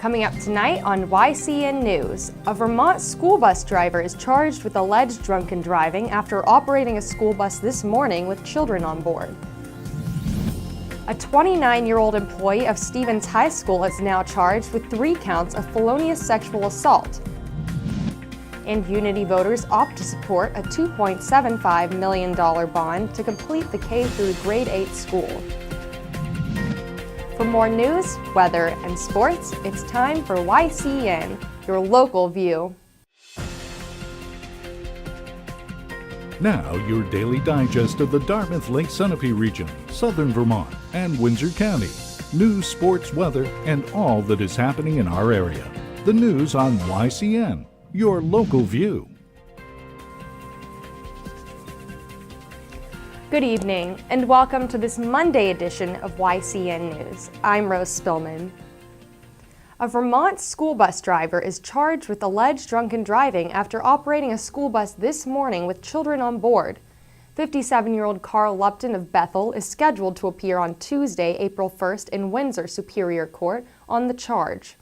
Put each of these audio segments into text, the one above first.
Coming up tonight on YCN News, a Vermont school bus driver is charged with alleged drunken driving after operating a school bus this morning with children on board. A 29-year-old employee of Stevens High School is now charged with 3 counts of felonious sexual assault. And Unity voters opt to support a $2.75 million bond to complete the K through grade 8 school. For more news, weather, and sports, it's time for YCN, your local view. Now, your daily digest of the Dartmouth Lake Sunapee region, southern Vermont, and Windsor County. News, sports, weather, and all that is happening in our area. The news on YCN, your local view. Good evening, and welcome to this Monday edition of YCN News. I'm Rose Spillman. A Vermont school bus driver is charged with alleged drunken driving after operating a school bus this morning with children on board. 57-year-old Carl Lupton of Bethel is scheduled to appear on Tuesday, April 1st in Windsor Superior Court on the charge.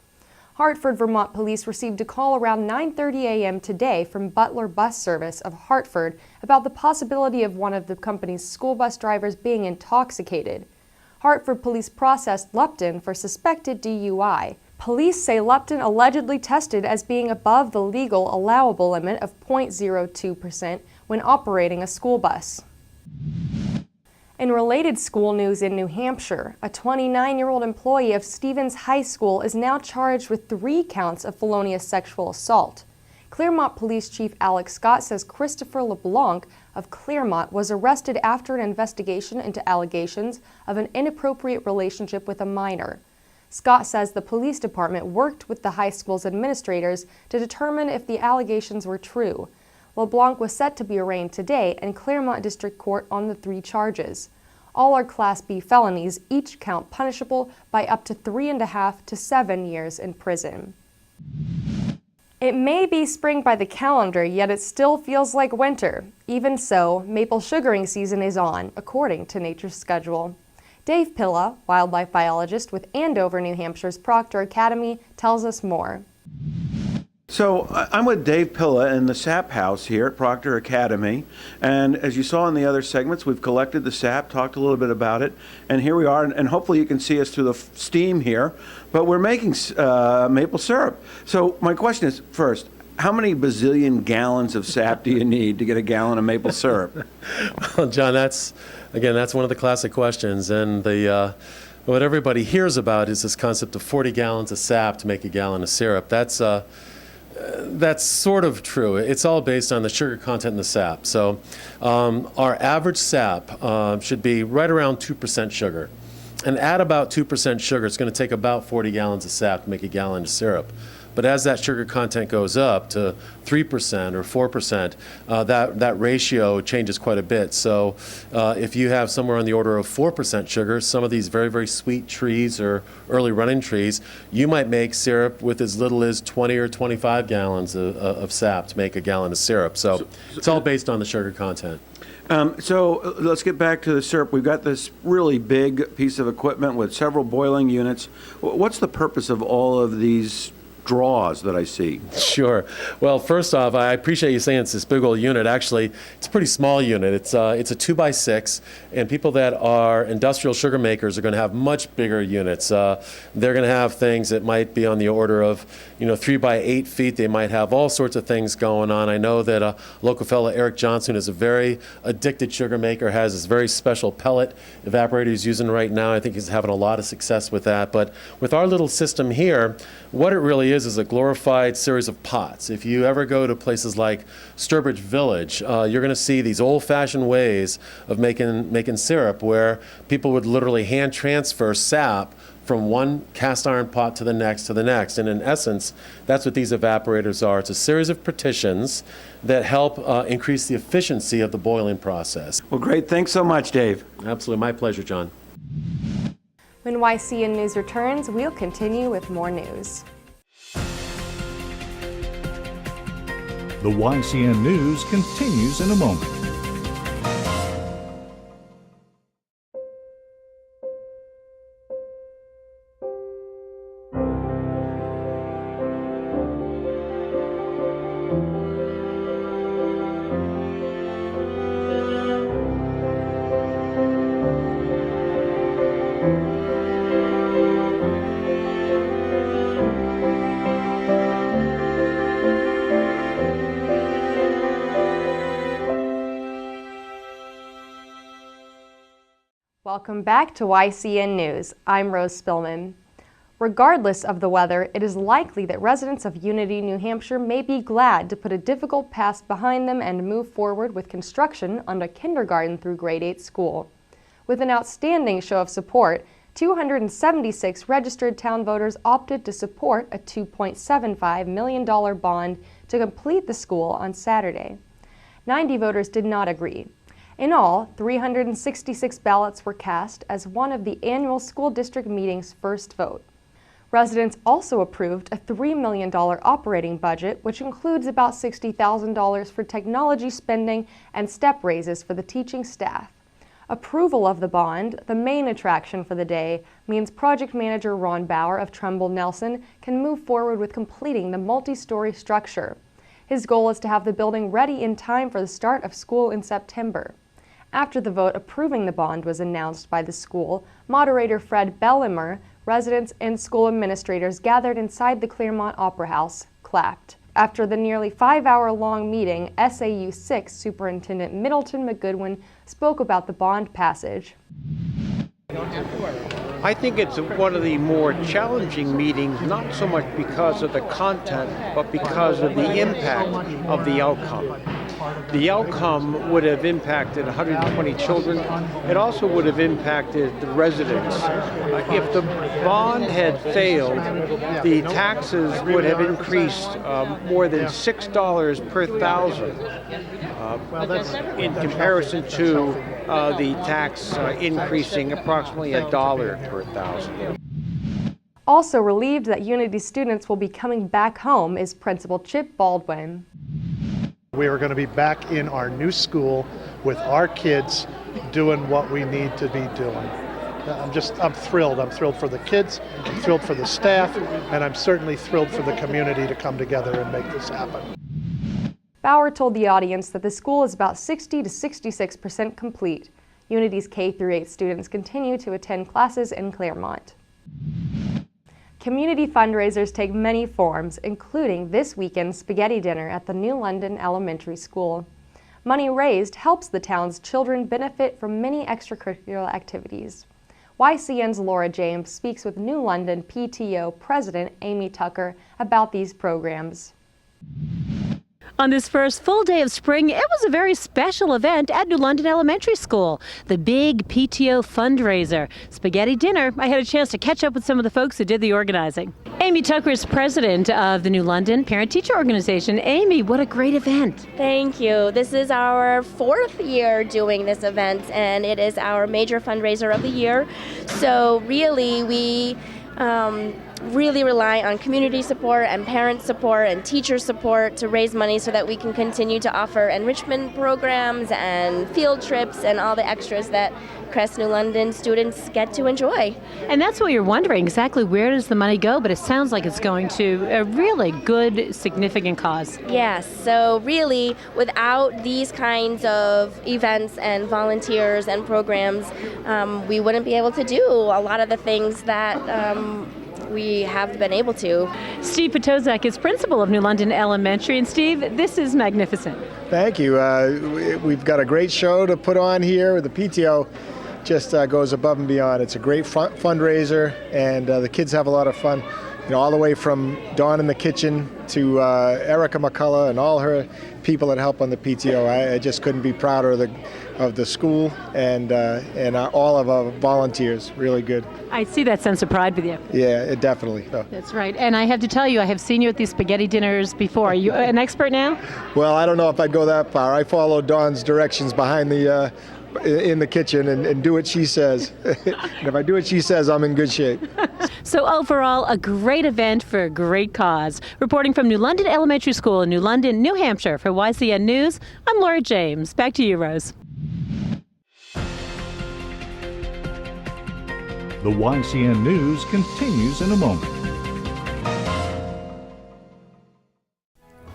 Hartford, Vermont police received a call around 9:30 a.m. today from Butler Bus Service of Hartford about the possibility of one of the company's school bus drivers being intoxicated. Hartford police processed Lupton for suspected DUI. Police say Lupton allegedly tested as being above the legal allowable limit of 0.02% when operating a school bus. In related school news in New Hampshire, a 29-year-old employee of Stevens High School is now charged with 3 counts of felonious sexual assault. Claremont Police Chief Alex Scott says Christopher LeBlanc of Claremont was arrested after an investigation into allegations of an inappropriate relationship with a minor. Scott says the police department worked with the high school's administrators to determine if the allegations were true. LeBlanc was set to be arraigned today in Claremont District Court on the 3 charges. All are Class B felonies, each count punishable by up to 3.5 to 7 years in prison. It may be spring by the calendar, yet it still feels like winter. Even so, maple sugaring season is on, according to Nature's schedule. Dave Pilla, wildlife biologist with Andover, New Hampshire's Proctor Academy, tells us more. So I'm with Dave Pilla in the sap house here at Proctor Academy, and as you saw in the other segments, we've collected the sap, talked a little bit about it, and here we are, and hopefully you can see us through the steam here, but we're making maple syrup. So my question is, first, how many bazillion gallons of sap do you need to get a gallon of maple syrup? Well, John, that's one of the classic questions, and what everybody hears about is this concept of 40 gallons of sap to make a gallon of syrup. That's sort of true. It's all based on the sugar content in the sap. So our average sap should be right around 2% sugar. And at about 2% sugar, it's going to take about 40 gallons of sap to make a gallon of syrup. But as that sugar content goes up to 3% or 4%, that ratio changes quite a bit. So if you have somewhere on the order of 4% sugar, some of these very, very sweet trees or early running trees, you might make syrup with as little as 20 or 25 gallons of sap to make a gallon of syrup. So it's all based on the sugar content. So let's get back to the syrup. We've got this really big piece of equipment with several boiling units. What's the purpose of all of these draws that I see? Sure. Well, first off, I appreciate you saying it's this big old unit. Actually, it's a pretty small unit. It's a 2x6, and people that are industrial sugar makers are going to have much bigger units. They're going to have things that might be on the order of 3 by 8 feet. They might have all sorts of things going on. I know that a local fellow, Eric Johnson, is a very addicted sugar maker, has this very special pellet evaporator he's using right now. I think he's having a lot of success with that. But with our little system here, what it really is a glorified series of pots. If you ever go to places like Sturbridge Village, you're going to see these old-fashioned ways of making syrup where people would literally hand transfer sap from one cast iron pot to the next. And in essence, that's what these evaporators are. It's a series of partitions that help increase the efficiency of the boiling process. Well, great. Thanks so much, Dave. Absolutely. My pleasure, John. When YCN News returns, we'll continue with more news. The YCN News continues in a moment. Welcome back to YCN News. I'm Rose Spillman. Regardless of the weather, it is likely that residents of Unity, New Hampshire may be glad to put a difficult past behind them and move forward with construction on a kindergarten through grade 8 school. With an outstanding show of support, 276 registered town voters opted to support a $2.75 million bond to complete the school on Saturday. 90 voters did not agree. In all, 366 ballots were cast as one of the annual school district meeting's first vote. Residents also approved a $3 million operating budget, which includes about $60,000 for technology spending and step raises for the teaching staff. Approval of the bond, the main attraction for the day, means project manager Ron Bauer of Trumbull Nelson can move forward with completing the multi-story structure. His goal is to have the building ready in time for the start of school in September. After the vote approving the bond was announced by the school, moderator Fred Bellimer, residents and school administrators gathered inside the Claremont Opera House clapped. After the nearly 5-hour-long meeting, SAU 6 Superintendent Middleton McGoodwin spoke about the bond passage. I think it's one of the more challenging meetings, not so much because of the content, but because of the impact of the outcome. The outcome would have impacted 120 children. It also would have impacted the residents. If the bond had failed, the taxes would have increased more than $6 per thousand. In comparison to the tax increasing approximately $1 per thousand. Also relieved that Unity students will be coming back home is Principal Chip Baldwin. We are going to be back in our new school with our kids doing what we need to be doing. I'm thrilled. I'm thrilled for the kids, I'm thrilled for the staff, and I'm certainly thrilled for the community to come together and make this happen. Bauer told the audience that the school is about 60 to 66% complete. Unity's K-8 students continue to attend classes in Claremont. Community fundraisers take many forms, including this weekend's spaghetti dinner at the New London Elementary School. Money raised helps the town's children benefit from many extracurricular activities. YCN's Laura James speaks with New London PTO President Amy Tucker about these programs. On this first full day of spring, it was a very special event at New London Elementary School, the big PTO fundraiser. Spaghetti dinner. I had a chance to catch up with some of the folks who did the organizing. Amy Tucker is president of the New London Parent-Teacher Organization. Amy, what a great event. Thank you. This is our 4th year doing this event, and it is our major fundraiser of the year. So really, we really rely on community support and parent support and teacher support to raise money so that we can continue to offer enrichment programs and field trips and all the extras that Crest New London students get to enjoy. And that's what you're wondering, exactly where does the money go? But it sounds like it's going to a really good, significant cause. Yes, so really without these kinds of events and volunteers and programs, we wouldn't be able to do a lot of the things that we have been able to. Steve Potozak is principal of New London Elementary. And Steve, this is magnificent. Thank you. We've got a great show to put on here. The PTO just goes above and beyond. It's a great fundraiser, and the kids have a lot of fun. You know, all the way from Dawn in the kitchen to Erica McCullough and all her people that help on the PTO. I just couldn't be prouder of the school and all of our volunteers. Really good. I see that sense of pride with you. Yeah, definitely. So. That's right. And I have to tell you, I have seen you at these spaghetti dinners before. Are you an expert now? Well, I don't know if I'd go that far. I follow Dawn's directions behind the in the kitchen and do what she says. And if I do what she says, I'm in good shape. So overall, a great event for a great cause. Reporting from New London Elementary School in New London, New Hampshire for YCN News, I'm Laura James. Back to you, Rose. The YCN News continues in a moment.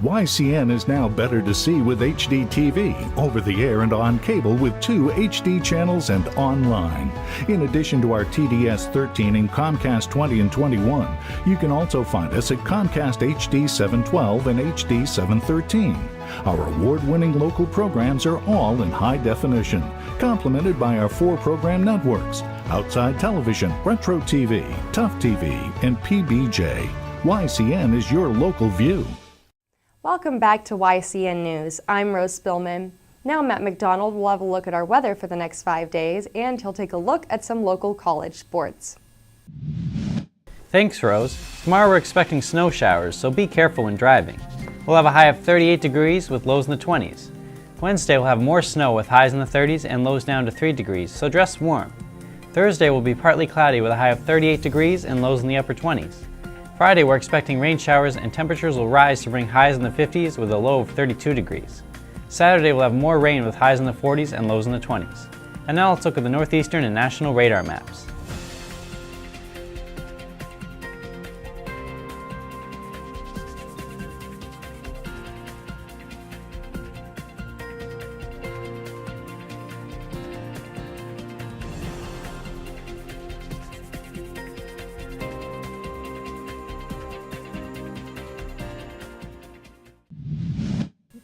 YCN is now better to see with HD TV, over the air and on cable with 2 HD channels and online. In addition to our TDS 13 and Comcast 20 and 21, you can also find us at Comcast HD 712 and HD 713. Our award-winning local programs are all in high definition, complemented by our 4 program networks: Outside Television, Retro TV, Tough TV, and PBJ. YCN is your local view. Welcome back to YCN News. I'm Rose Spillman. Now Matt McDonald will have a look at our weather for the next 5 days, and he'll take a look at some local college sports. Thanks, Rose. Tomorrow we're expecting snow showers, so be careful when driving. We'll have a high of 38 degrees with lows in the 20s. Wednesday we'll have more snow with highs in the 30s and lows down to 3 degrees, so dress warm. Thursday will be partly cloudy with a high of 38 degrees and lows in the upper 20s. Friday we're expecting rain showers and temperatures will rise to bring highs in the 50s with a low of 32 degrees. Saturday we'll have more rain with highs in the 40s and lows in the 20s. And now let's look at the northeastern and national radar maps.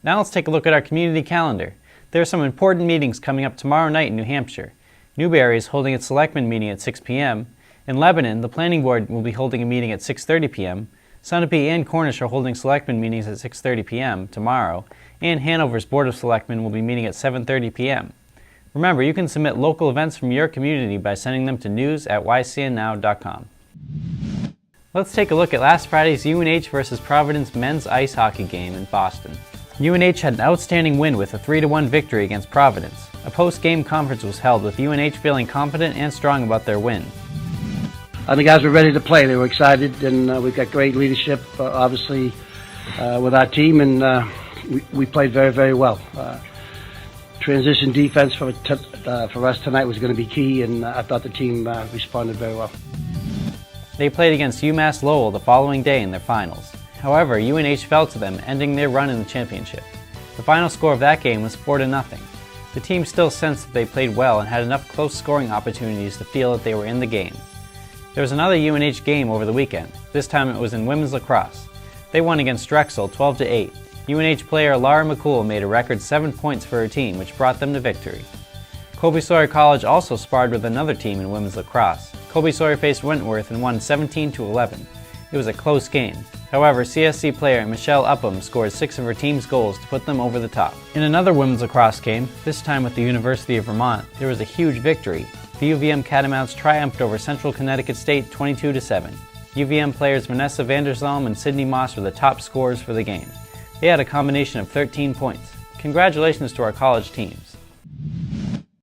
Now let's take a look at our community calendar. There are some important meetings coming up tomorrow night in New Hampshire. Newberry is holding its selectmen meeting at 6 p.m. In Lebanon, the planning board will be holding a meeting at 6:30 p.m. Sunapee and Cornish are holding selectmen meetings at 6:30 p.m. tomorrow, and Hanover's Board of Selectmen will be meeting at 7:30 p.m. Remember, you can submit local events from your community by sending them to news@ycnnow.com. Let's take a look at last Friday's UNH versus Providence men's ice hockey game in Boston. UNH had an outstanding win with a 3-1 victory against Providence. A post-game conference was held with UNH feeling confident and strong about their win. The guys were ready to play. They were excited, and we've got great leadership, obviously, with our team, and we played very, very well. Transition defense for us tonight was going to be key, and I thought the team responded very well. They played against UMass Lowell the following day in their finals. However, UNH fell to them, ending their run in the championship. The final score of that game was 4-0. The team still sensed that they played well and had enough close scoring opportunities to feel that they were in the game. There was another UNH game over the weekend. This time it was in women's lacrosse. They won against Drexel 12-8. UNH player Laura McCool made a record 7 points for her team, which brought them to victory. Colby Sawyer College also sparred with another team in women's lacrosse. Colby Sawyer faced Wentworth and won 17-11. It was a close game. However, CSC player Michelle Upham scored 6 of her team's goals to put them over the top. In another women's lacrosse game, this time with the University of Vermont, there was a huge victory. The UVM Catamounts triumphed over Central Connecticut State 22-7. UVM players Vanessa Vanderzalm and Sydney Moss were the top scorers for the game. They had a combination of 13 points. Congratulations to our college teams.